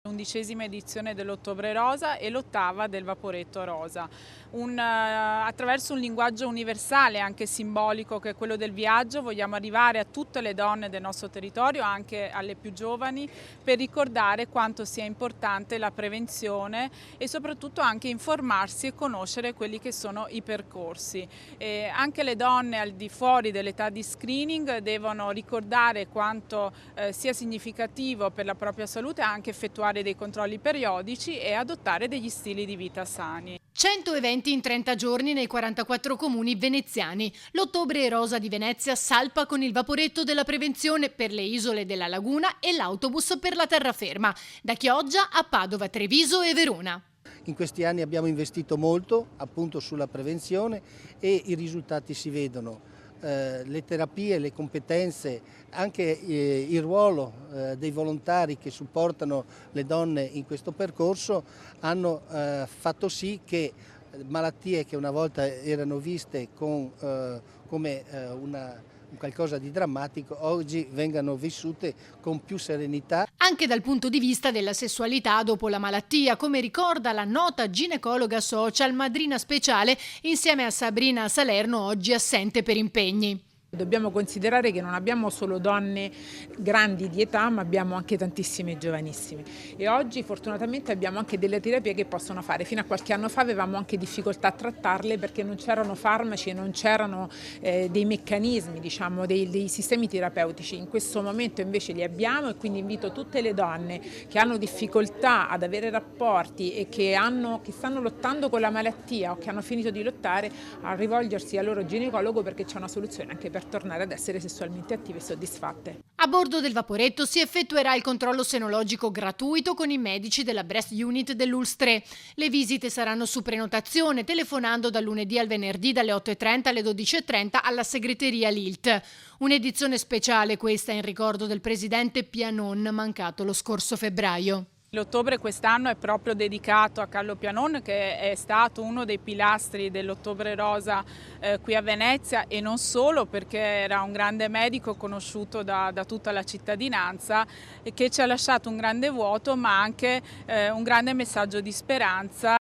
L'11ª edizione dell'Ottobre Rosa e l'8ª del Vaporetto Rosa. Attraverso un linguaggio universale, anche simbolico, che è quello del viaggio, vogliamo arrivare a tutte le donne del nostro territorio, anche alle più giovani, per ricordare quanto sia importante la prevenzione e soprattutto anche informarsi e conoscere quelli che sono i percorsi. Anche le donne al di fuori dell'età di screening devono ricordare quanto sia significativo per la propria salute anche effettuare dei controlli periodici e adottare degli stili di vita sani. 100 eventi in 30 giorni nei 44 comuni veneziani. L'Ottobre Rosa di Venezia salpa con il Vaporetto della prevenzione per le isole della Laguna e l'autobus per la terraferma, da Chioggia a Padova, Treviso e Verona. In questi anni abbiamo investito molto appunto sulla prevenzione e i risultati si vedono. Le terapie, le competenze, anche il ruolo dei volontari che supportano le donne in questo percorso hanno fatto sì che malattie che una volta erano viste come un qualcosa di drammatico oggi vengano vissute con più serenità. Anche dal punto di vista della sessualità dopo la malattia, come ricorda la nota ginecologa social, madrina speciale insieme a Sabrina Salerno, oggi assente per impegni. Dobbiamo considerare che non abbiamo solo donne grandi di età, ma abbiamo anche tantissime giovanissime e oggi fortunatamente abbiamo anche delle terapie che possono fare. Fino a qualche anno fa avevamo anche difficoltà a trattarle perché non c'erano farmaci e non c'erano dei meccanismi, diciamo, dei sistemi terapeutici. In questo momento invece li abbiamo e quindi invito tutte le donne che hanno difficoltà ad avere rapporti e che stanno lottando con la malattia o che hanno finito di lottare a rivolgersi al loro ginecologo perché c'è una soluzione anche per tornare ad essere sessualmente attive e soddisfatte. A bordo del Vaporetto si effettuerà il controllo senologico gratuito con i medici della Breast Unit dell'ULSS 3. Le visite saranno su prenotazione, telefonando dal lunedì al venerdì dalle 8:30 alle 12:30 alla segreteria LILT. Un'edizione speciale questa in ricordo del presidente Pianon, mancato lo scorso febbraio. L'ottobre quest'anno è proprio dedicato a Carlo Pianon, che è stato uno dei pilastri dell'Ottobre Rosa qui a Venezia, e non solo, perché era un grande medico conosciuto da tutta la cittadinanza e che ci ha lasciato un grande vuoto ma anche un grande messaggio di speranza.